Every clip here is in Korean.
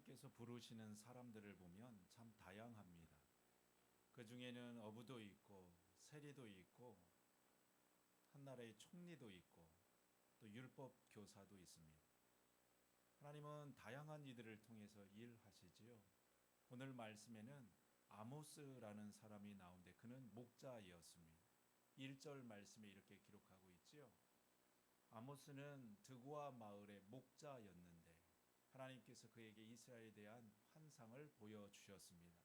하나님께서 부르시는 사람들을 보면 참 다양합니다. 그 중에는 어부도 있고 세리도 있고 한나라의 총리도 있고 또 율법 교사도 있습니다. 하나님은 다양한 이들을 통해서 일하시지요. 오늘 말씀에는 아모스라는 사람이 나오는데 그는 목자였습니다. 1절 말씀에 이렇게 기록하고 있지요. 아모스는 드고아 마을의 목자였는데 하나님께서 그에게 이스라엘에 대한 환상을 보여주셨습니다.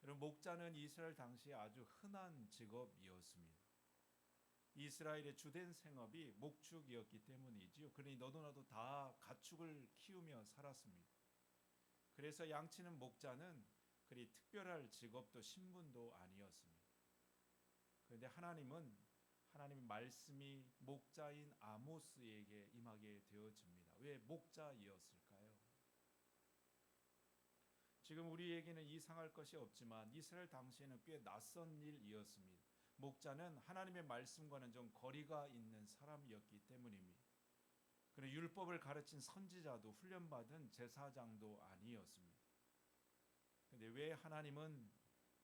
여러분, 목자는 이스라엘 당시에 아주 흔한 직업이었습니다. 이스라엘의 주된 생업이 목축이었기 때문이지요. 그러니 너도 나도 다 가축을 키우며 살았습니다. 그래서 양치는 목자는 그리 특별할 직업도 신분도 아니었습니다. 그런데 하나님의 말씀이 목자인 아모스에게 임하게 되어집니다. 왜 목자이었을까요? 지금 우리에게는 이상할 것이 없지만 이스라엘 당시에는 꽤 낯선 일이었습니다. 목자는 하나님의 말씀과는 좀 거리가 있는 사람이었기 때문입니다. 그리고 율법을 가르친 선지자도 훈련받은 제사장도 아니었습니다. 그런데 왜 하나님은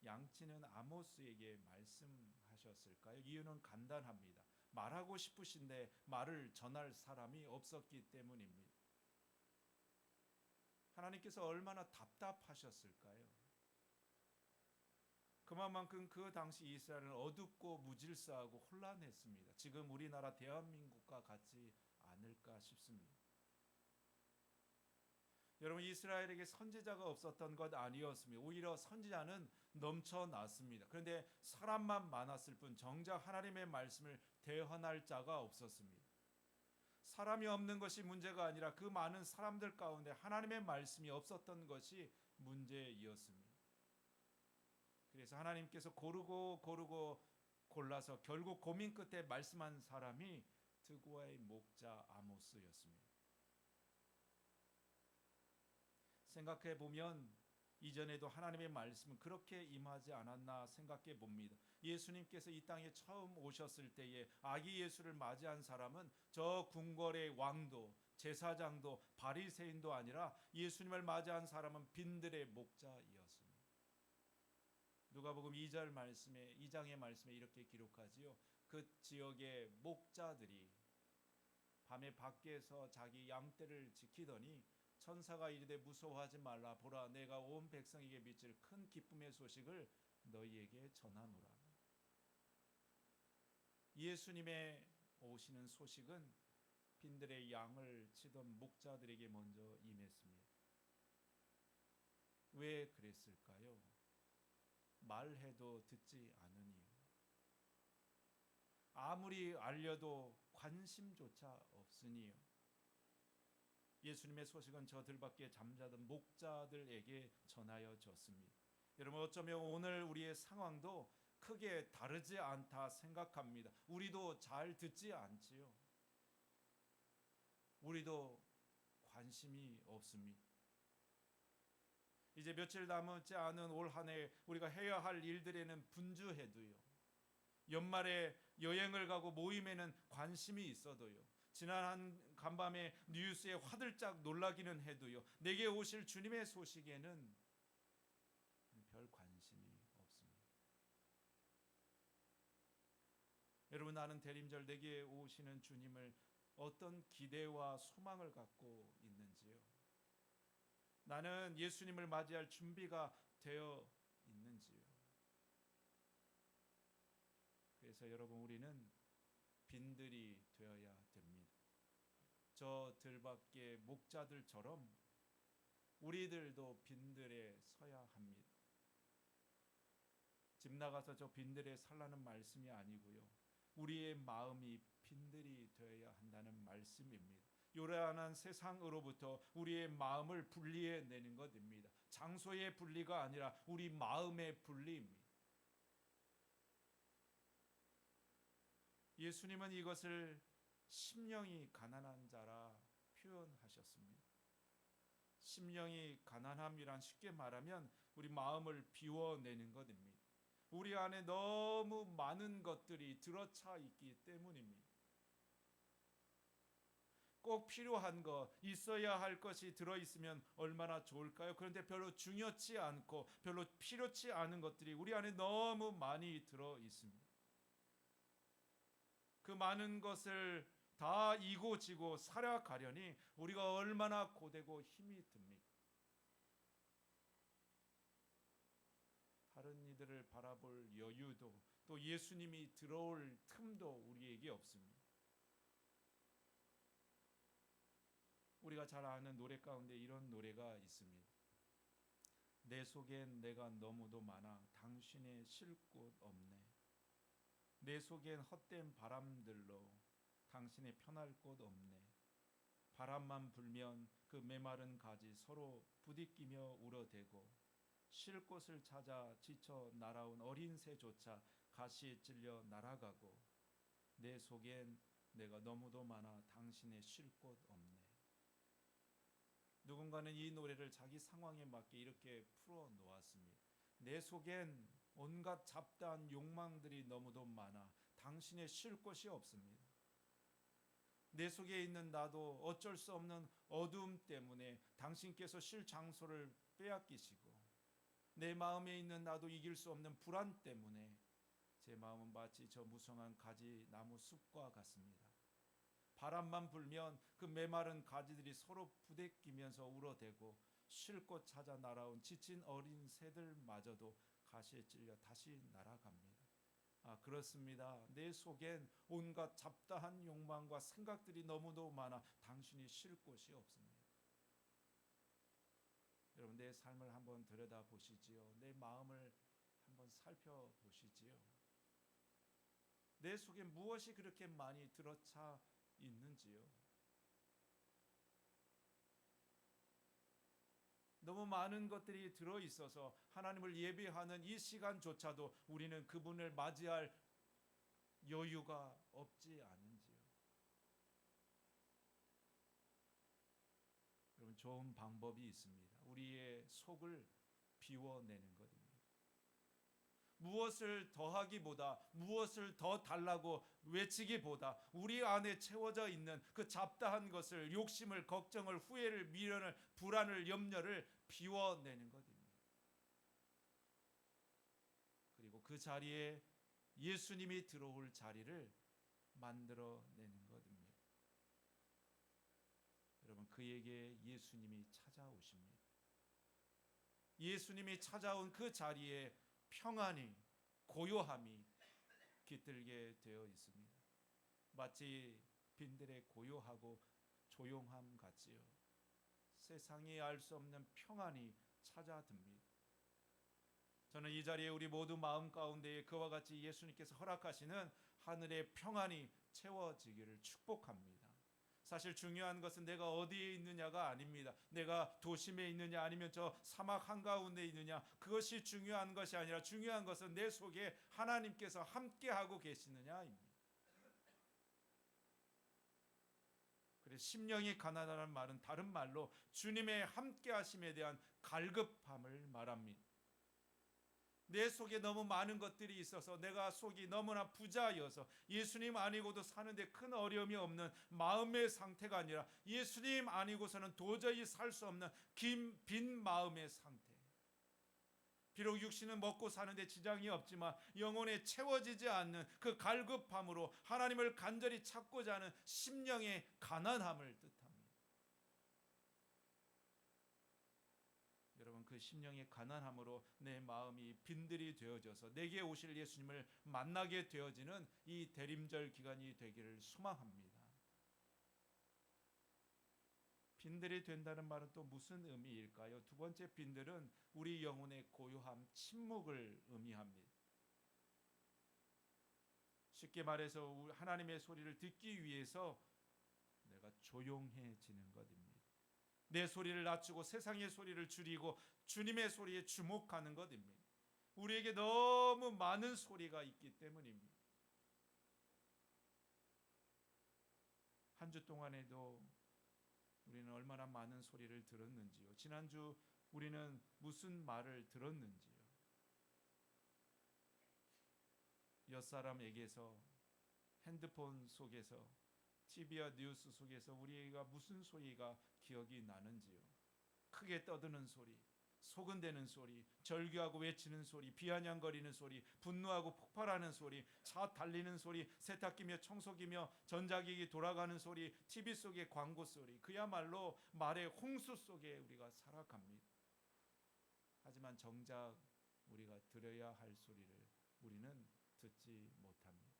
양치는 아모스에게 말씀하셨을까요? 이유는 간단합니다. 말하고 싶으신데 말을 전할 사람이 없었기 때문입니다. 하나님께서 얼마나 답답하셨을까요? 그만큼 그 당시 이스라엘은 어둡고 무질서하고 혼란했습니다. 지금 우리나라 대한민국과 같지 않을까 싶습니다. 여러분, 이스라엘에게 선지자가 없었던 것 아니었습니다. 오히려 선지자는 넘쳐났습니다. 그런데 사람만 많았을 뿐 정작 하나님의 말씀을 대언할 자가 없었습니다. 사람이 없는 것이 문제가 아니라 그 많은 사람들 가운데 하나님의 말씀이 없었던 것이 문제이었습니다. 그래서 하나님께서 고르고 골라서 결국 고민 끝에 말씀한 사람이 드고아의 목자 아모스였습니다. 생각해 보면 이전에도 하나님의 말씀은 그렇게 임하지 않았나 생각해 봅니다. 예수님께서 이 땅에 처음 오셨을 때에 아기 예수를 맞이한 사람은 저 궁궐의 왕도 제사장도 바리새인도 아니라 예수님을 맞이한 사람은 빈들의 목자였습니다. 누가복음 2장의 말씀에 이렇게 기록하지요. 그 지역의 목자들이 밤에 밖에서 자기 양떼를 지키더니 천사가 이르되 무서워하지 말라. 보라, 내가 온 백성에게 미칠 큰 기쁨의 소식을 너희에게 전하노라. 예수님의 오시는 소식은 빈들의 양을 치던 목자들에게 먼저 임했습니다. 왜 그랬을까요? 말해도 듣지 않으니요. 아무리 알려도 관심조차 없으니요. 예수님의 소식은 저들밖에 잠자던 목자들에게 전하여졌습니다. 여러분, 어쩌면 오늘 우리의 상황도 크게 다르지 않다 생각합니다. 우리도 잘 듣지 않지요. 우리도 관심이 없습니다. 이제 며칠 남지 않은 올 한 해 우리가 해야 할 일들에는 분주해도요. 연말에 여행을 가고 모임에는 관심이 있어도요. 지난 간밤에 뉴스에 화들짝 놀라기는 해도요. 내게 오실 주님의 소식에는 별 관심이 없습니다. 여러분, 나는 대림절 내게 오시는 주님을 어떤 기대와 소망을 갖고 있는지요? 나는 예수님을 맞이할 준비가 되어 있는지요? 그래서 여러분, 우리는 빈들이 되어야 됩니다. 저 들밖에 목자들처럼 우리들도 빈들에 서야 합니다. 집 나가서 저 빈들에 살라는 말씀이 아니고요. 우리의 마음이 빈들이 되어야 한다는 말씀입니다. 요란한 세상으로부터 우리의 마음을 분리해 내는 것입니다. 장소의 분리가 아니라 우리 마음의 분리입니다. 예수님은 이것을 심령이 가난한 자라 표현하셨습니다. 심령이 가난함이란 쉽게 말하면 우리 마음을 비워내는 것입니다. 우리 안에 너무 많은 것들이 들어차 있기 때문입니다. 꼭 필요한 것, 있어야 할 것이 들어있으면 얼마나 좋을까요? 그런데 별로 중요치 않고 별로 필요치 않은 것들이 우리 안에 너무 많이 들어있습니다. 그 많은 것을 다 이고 지고 살아가려니 우리가 얼마나 고되고 힘이 듭니까? 다른 이들을 바라볼 여유도 또 예수님이 들어올 틈도 우리에게 없습니다. 우리가 잘 아는 노래 가운데 이런 노래가 있습니다. 내 속엔 내가 너무도 많아 당신의 쉴 곳 없네. 내 속엔 헛된 바람들로 당신의 편할 곳 없네. 바람만 불면 그 메마른 가지 서로 부딪히며 울어대고 쉴 곳을 찾아 지쳐 날아온 어린 새조차 가시에 찔려 날아가고 내 속엔 내가 너무도 많아 당신의 쉴 곳 없네. 누군가는 이 노래를 자기 상황에 맞게 이렇게 풀어 놓았습니다. 내 속엔 온갖 잡다한 욕망들이 너무도 많아 당신의 쉴 곳이 없습니다. 내 속에 있는 나도 어쩔 수 없는 어두움 때문에 당신께서 쉴 장소를 빼앗기시고 내 마음에 있는 나도 이길 수 없는 불안 때문에 제 마음은 마치 저 무성한 가지 나무 숲과 같습니다. 바람만 불면 그 메마른 가지들이 서로 부대끼면서 울어대고 쉴 곳 찾아 날아온 지친 어린 새들마저도 가시에 찔려 다시 날아갑니다. 그렇습니다. 내 속엔 온갖 잡다한 욕망과 생각들이 너무도 많아 당신이 쉴 곳이 없습니다. 여러분, 내 삶을 한번 들여다보시지요. 내 마음을 한번 살펴보시지요. 내 속에 무엇이 그렇게 많이 들어차 있는지요. 너무 많은 것들이 들어있어서 하나님을 예배하는 이 시간조차도 우리는 그분을 맞이할 여유가 없지 않은지요. 여러분, 좋은 방법이 있습니다. 우리의 속을 비워내는 것입니다. 무엇을 더하기보다 무엇을 더 달라고 외치기보다 우리 안에 채워져 있는 그 잡다한 것을 욕심을 걱정을 후회를 미련을 불안을 염려를 비워내는 것입니다. 그리고 그 자리에 예수님이 들어올 자리를 만들어내는 것입니다. 여러분, 그에게 예수님이 찾아오십니다. 예수님이 찾아온 그 자리에 평안이 고요함이 깃들게 되어 있습니다. 마치 빈들의 고요하고 조용함 같지요. 세상이 알 수 없는 평안이 찾아듭니다. 저는 이 자리에 우리 모두 마음 가운데에 그와 같이 예수님께서 허락하시는 하늘의 평안이 채워지기를 축복합니다. 사실 중요한 것은 내가 어디에 있느냐가 아닙니다. 내가 도심에 있느냐 아니면 저 사막 한가운데 있느냐, 그것이 중요한 것이 아니라 중요한 것은 내 속에 하나님께서 함께하고 계시느냐입니다. 그래서 심령이 가난하다는 말은 다른 말로 주님의 함께하심에 대한 갈급함을 말합니다. 내 속에 너무 많은 것들이 있어서 내가 속이 너무나 부자여서 예수님 아니고도 사는데 큰 어려움이 없는 마음의 상태가 아니라 예수님 아니고서는 도저히 살 수 없는 빈 마음의 상태. 비록 육신은 먹고 사는데 지장이 없지만 영혼에 채워지지 않는 그 갈급함으로 하나님을 간절히 찾고자 하는 심령의 가난함을 뜻합니다. 여러분, 그 심령의 가난함으로 내 마음이 빈들이 되어져서 내게 오실 예수님을 만나게 되어지는 이 대림절 기간이 되기를 소망합니다. 빈들이 된다는 말은 또 무슨 의미일까요? 두 번째 빈들은 우리 영혼의 고요함, 침묵을 의미합니다. 쉽게 말해서 하나님의 소리를 듣기 위해서 내가 조용해지는 것입니다. 내 소리를 낮추고 세상의 소리를 줄이고 주님의 소리에 주목하는 것입니다. 우리에게 너무 많은 소리가 있기 때문입니다. 한 주 동안에도 우리는 얼마나 많은 소리를 들었는지요. 지난주 우리는 무슨 말을 들었는지요. 옆사람에게서 핸드폰 속에서 TV와 뉴스 속에서 우리가 무슨 소리가 기억이 나는지요? 크게 떠드는 소리, 소근대는 소리, 절규하고 외치는 소리, 비아냥거리는 소리, 분노하고 폭발하는 소리, 차 달리는 소리, 세탁기며 청소기며 전자기기 돌아가는 소리, TV 속의 광고 소리, 그야말로 말의 홍수 속에 우리가 살아갑니다. 하지만 정작 우리가 들어야 할 소리를 우리는 듣지 못합니다.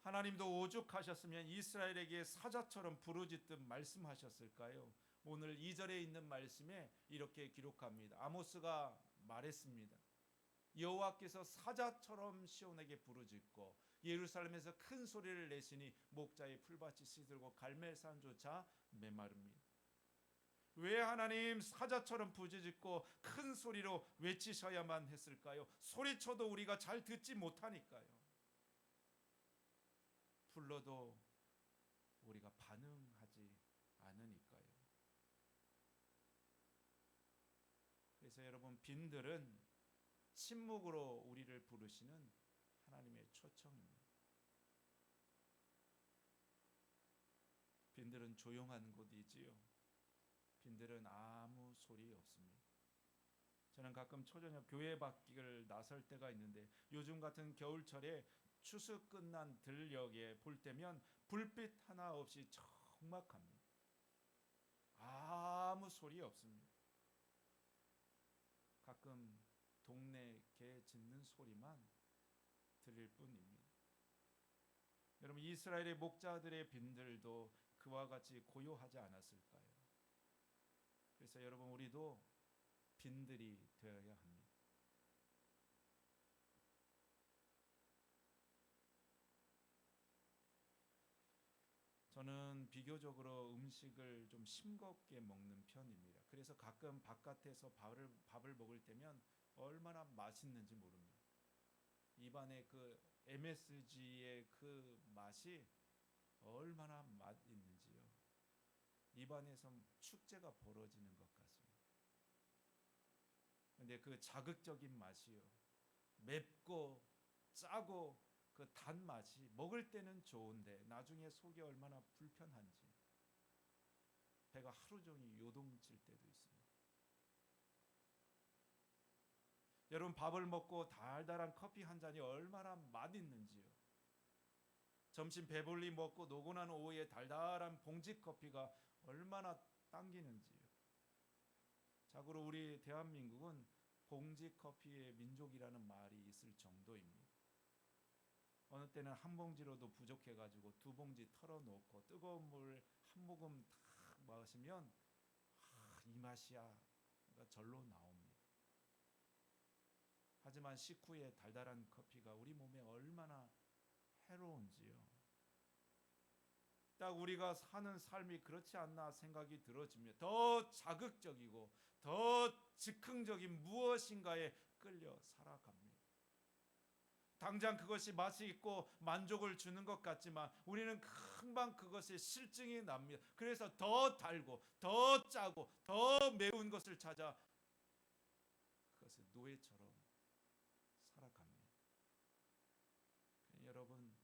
하나님도 오죽하셨으면 이스라엘에게 사자처럼 부르짖듯 말씀하셨을까요? 오늘 2절에 있는 말씀에 이렇게 기록합니다. 아모스가 말했습니다. 여호와께서 사자처럼 시온에게 부르짖고 예루살렘에서 큰 소리를 내시니 목자의 풀밭이 시들고 갈멜산조차 메마릅니다. 왜 하나님 사자처럼 부르짖고 큰 소리로 외치셔야만 했을까요? 소리쳐도 우리가 잘 듣지 못하니까요. 불러도 우리가 반응하지 않으니까요. 그래서 여러분, 빈들은 침묵으로 우리를 부르시는 하나님의 초청입니다. 빈들은 조용한 곳이지요. 빈들은 아무 소리 없습니다. 저는 가끔 초저녁 교회 밖을 나설 때가 있는데 요즘 같은 겨울철에 추수 끝난 들녘에 볼 때면 불빛 하나 없이 적막합니다. 아무 소리 없습니다. 가끔 동네 개 짖는 소리만 들릴 뿐입니다. 여러분, 이스라엘의 목자들의 빈들도 그와 같이 고요하지 않았을까요? 그래서 여러분, 우리도 빈들이 되어야 합니다. 저는 비교적으로 음식을 좀 싱겁게 먹는 편입니다. 그래서 가끔 바깥에서 밥을 먹을 때면 얼마나 맛있는지 모릅니다. 입안에 그 MSG의 그 맛이 얼마나 맛있는지요. 입안에서 축제가 벌어지는 것 같습니다. 근데 그 자극적인 맛이요, 맵고 짜고 그 단맛이 먹을 때는 좋은데 나중에 속이 얼마나 불편한지, 배가 하루 종일 요동칠 때도 있습니다. 여러분, 밥을 먹고 달달한 커피 한 잔이 얼마나 맛있는지요. 점심 배불리 먹고 노곤한 오후에 달달한 봉지 커피가 얼마나 당기는지요. 자고로 우리 대한민국은 봉지 커피의 민족이라는 말이 있을 정도입니다. 어느 때는 한 봉지로도 부족해가지고 두 봉지 털어놓고 뜨거운 물 한 모금 탁 마시면 이 맛이야 절로 나옵니다. 하지만 식후에 달달한 커피가 우리 몸에 얼마나 해로운지요. 딱 우리가 사는 삶이 그렇지 않나 생각이 들어집니다. 더 자극적이고 더 즉흥적인 무엇인가에 끌려 살아갑니다. 당장 그것이 맛이 있고 만족을 주는 것 같지만 우리는 금방 그것에 실증이 납니다. 그래서 더 달고 더 짜고 더 매운 것을 찾아 그것을 노예처럼 살아갑니다. 여러분,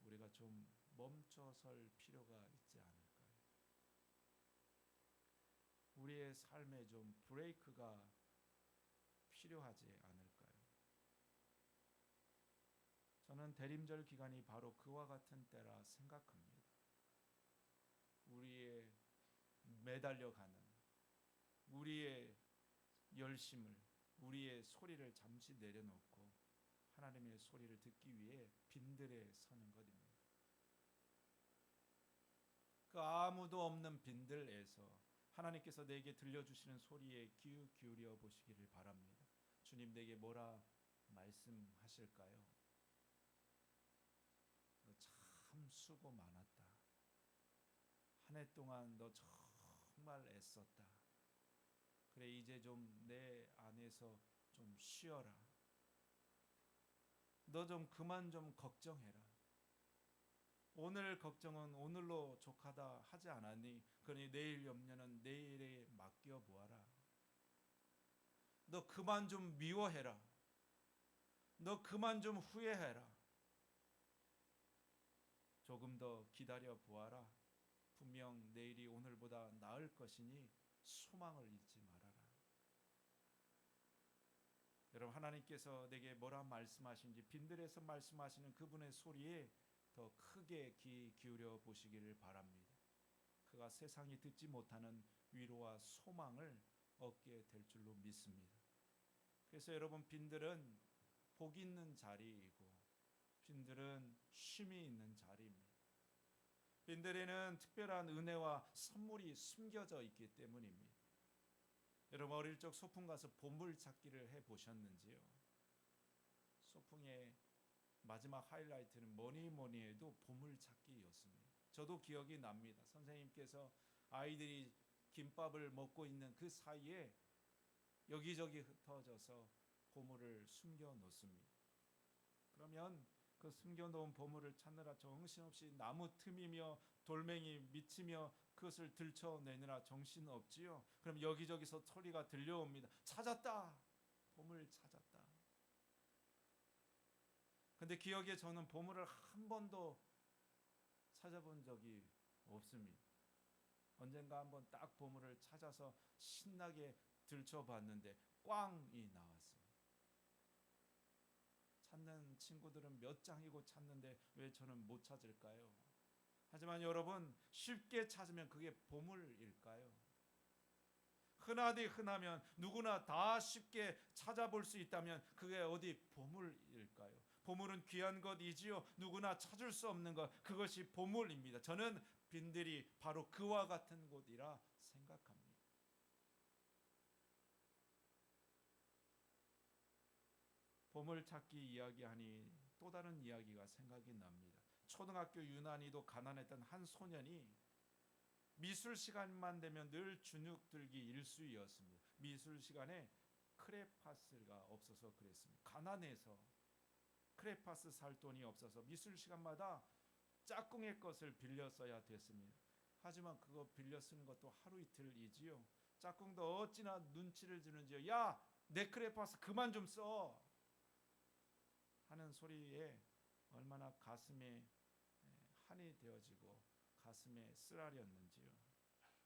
우리가 좀 멈춰설 필요가 있지 않을까요? 우리의 삶에 좀 브레이크가 필요하지 않을까요? 저는 대림절 기간이 바로 그와 같은 때라 생각합니다. 우리의 매달려가는 우리의 열심을, 우리의 소리를 잠시 내려놓고 하나님의 소리를 듣기 위해 빈들에 서는 것입니다. 그 아무도 없는 빈들에서 하나님께서 내게 들려주시는 소리에 귀 기울여 보시기를 바랍니다. 주님 내게 뭐라 말씀하실까요? 너 참 수고 많았다. 한 해 동안 너 정말 애썼다. 그래, 이제 좀 내 안에서 좀 쉬어라. 너 좀 그만 좀 걱정해라. 오늘 걱정은 오늘로 족하다 하지 않았니? 그러니 내일 염려는 내일에 맡겨 보아라. 너 그만 좀 미워해라. 너 그만 좀 후회해라. 조금 더 기다려 보아라. 분명 내일이 오늘보다 나을 것이니 소망을 잊지 말아라. 여러분, 하나님께서 내게 뭐라 말씀하신지 빈들에서 말씀하시는 그분의 소리에 더 크게 귀 기울여 보시기를 바랍니다. 그가 세상이 듣지 못하는 위로와 소망을 얻게 될 줄로 믿습니다. 그래서 여러분, 빈들은 복이 있는 자리이고 빈들은 쉼이 있는 자리입니다. 빈들에는 특별한 은혜와 선물이 숨겨져 있기 때문입니다. 여러분, 어릴 적 소풍 가서 보물 찾기를 해보셨는지요? 소풍의 마지막 하이라이트는 뭐니 해도 보물 찾기였습니다. 저도 기억이 납니다. 선생님께서 아이들이 김밥을 먹고 있는 그 사이에 여기저기 흩어져서 보물을 숨겨 놓습니다. 그러면 그 숨겨놓은 보물을 찾느라 정신없이 나무 틈이며 돌멩이 미치며 그것을 들춰내느라 정신없지요. 그럼 여기저기서 소리가 들려옵니다. 찾았다! 보물 찾았다. 근데 기억에 저는 보물을 한 번도 찾아본 적이 없습니다. 언젠가 한번 딱 보물을 찾아서 신나게 들춰봤는데 꽝이 나왔습니다. 찾는 친구들은 몇 장이고 찾는데 왜 저는 못 찾을까요? 하지만 여러분, 쉽게 찾으면 그게 보물일까요? 흔하면 누구나 다 쉽게 찾아볼 수 있다면 그게 어디 보물일까요? 보물은 귀한 것이지요. 누구나 찾을 수 없는 것, 그것이 보물입니다. 저는 빈들이 바로 그와 같은 곳이라 생각합니다. 보물찾기 이야기하니 또 다른 이야기가 생각이 납니다. 초등학교 유난히도 가난했던 한 소년이 미술 시간만 되면 늘 주눅 들기 일쑤였습니다. 미술 시간에 크레파스가 없어서 그랬습니다. 가난해서 크레파스 살 돈이 없어서 미술 시간마다 짝꿍의 것을 빌려 써야 됐습니다. 하지만 그거 빌려 쓰는 것도 하루 이틀이지요. 짝꿍도 어찌나 눈치를 주는지요. 야, 내 크레파스 그만 좀 써! 하는 소리에 얼마나 가슴에 한이 되어지고 가슴에 쓰라렸는지요.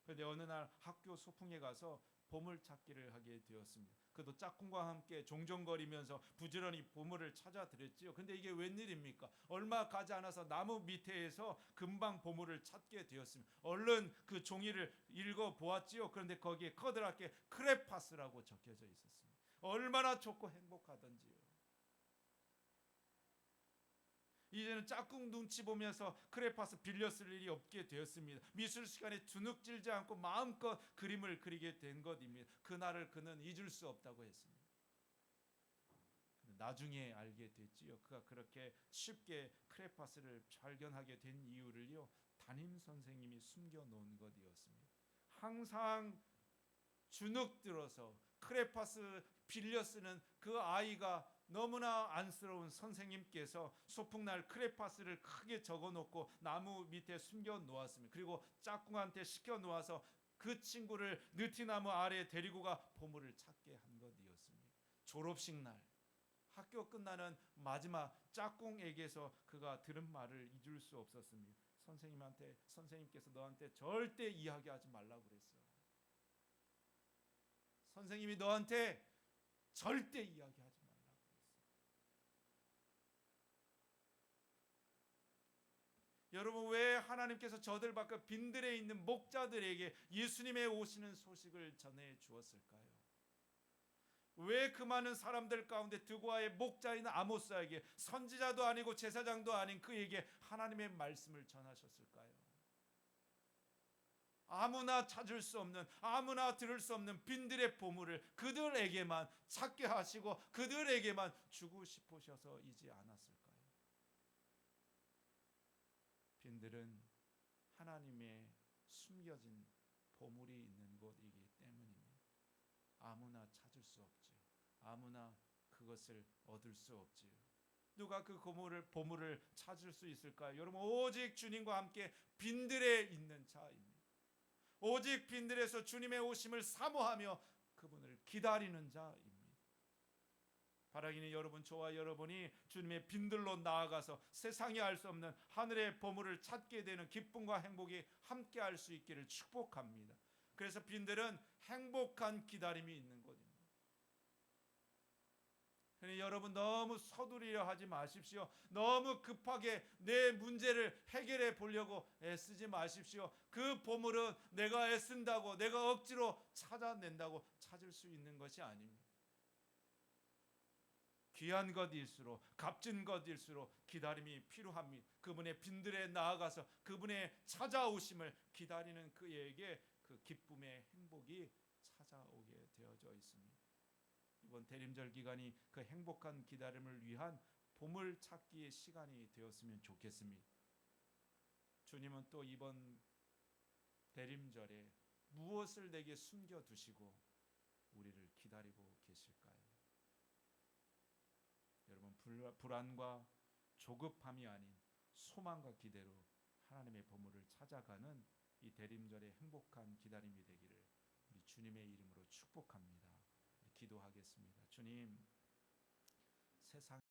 그런데 어느 날 학교 소풍에 가서 보물찾기를 하게 되었습니다. 그도 짝꿍과 함께 종종거리면서 부지런히 보물을 찾아드렸지요. 근데 이게 웬일입니까? 얼마 가지 않아서 나무 밑에서 금방 보물을 찾게 되었습니다. 얼른 그 종이를 읽어보았지요. 그런데 거기에 커다랗게 크레파스라고 적혀져 있었습니다. 얼마나 좋고 행복하던지요. 이제는 짝꿍 눈치 보면서 크레파스 빌려 쓸 일이 없게 되었습니다. 미술 시간에 주눅질지 않고 마음껏 그림을 그리게 된 것입니다. 그날을 그는 잊을 수 없다고 했습니다. 나중에 알게 됐지요. 그가 그렇게 쉽게 크레파스를 발견하게 된 이유를요, 담임 선생님이 숨겨놓은 것이었습니다. 항상 주눅 들어서 크레파스 빌려 쓰는 그 아이가 너무나 안쓰러운 선생님께서 소풍날 크레파스를 크게 적어놓고 나무 밑에 숨겨 놓았습니다. 그리고 짝꿍한테 시켜 놓아서 그 친구를 느티나무 아래에 데리고 가 보물을 찾게 한 것이었습니다. 졸업식 날 학교 끝나는 마지막 짝꿍에게서 그가 들은 말을 잊을 수 없었습니다. 선생님께서 너한테 절대 이야기하지 말라고 그랬어. 선생님이 너한테 절대 이야기하지 말라고 그랬어. 여러분, 왜 하나님께서 저들 밖에 빈들에 있는 목자들에게 예수님의 오시는 소식을 전해 주었을까요? 왜 그 많은 사람들 가운데 드고아의 목자인 아모스에게, 선지자도 아니고 제사장도 아닌 그에게 하나님의 말씀을 전하셨을까요? 아무나 찾을 수 없는, 아무나 들을 수 없는 빈들의 보물을 그들에게만 찾게 하시고 그들에게만 주고 싶으셔서이지 않았을까요? 빈들은 하나님의 숨겨진 보물이 있는 곳이기 때문입니다. 아무나 찾을 수 없지요. 아무나 그것을 얻을 수 없지요. 누가 그 보물을 찾을 수 있을까요? 여러분, 오직 주님과 함께 빈들에 있는 자입니다. 오직 빈들에서 주님의 오심을 사모하며 그분을 기다리는 자입니다. 바라기는 여러분, 저와 여러분이 주님의 빈들로 나아가서 세상이 알 수 없는 하늘의 보물을 찾게 되는 기쁨과 행복이 함께 할 수 있기를 축복합니다. 그래서 빈들은 행복한 기다림이 있는 곳입니다. 그러니 여러분, 너무 서두르려 하지 마십시오. 너무 급하게 내 문제를 해결해 보려고 애쓰지 마십시오. 그 보물은 내가 애쓴다고, 내가 억지로 찾아낸다고 찾을 수 있는 것이 아닙니다. 귀한 것일수록, 값진 것일수록 기다림이 필요합니다. 그분의 빈들에 나아가서 그분의 찾아오심을 기다리는 그에게 그 기쁨의 행복이 찾아오게 되어져 있습니다. 이번 대림절 기간이 그 행복한 기다림을 위한 보물 찾기의 시간이 되었으면 좋겠습니다. 주님은 또 이번 대림절에 무엇을 내게 숨겨두시고 우리를 기다리고 계실까요? 여러분, 불안과 조급함이 아닌 소망과 기대로 하나님의 보물을 찾아가는 이 대림절의 행복한 기다림이 되기를 우리 주님의 이름으로 축복합니다. 기도하겠습니다. 주님, 세상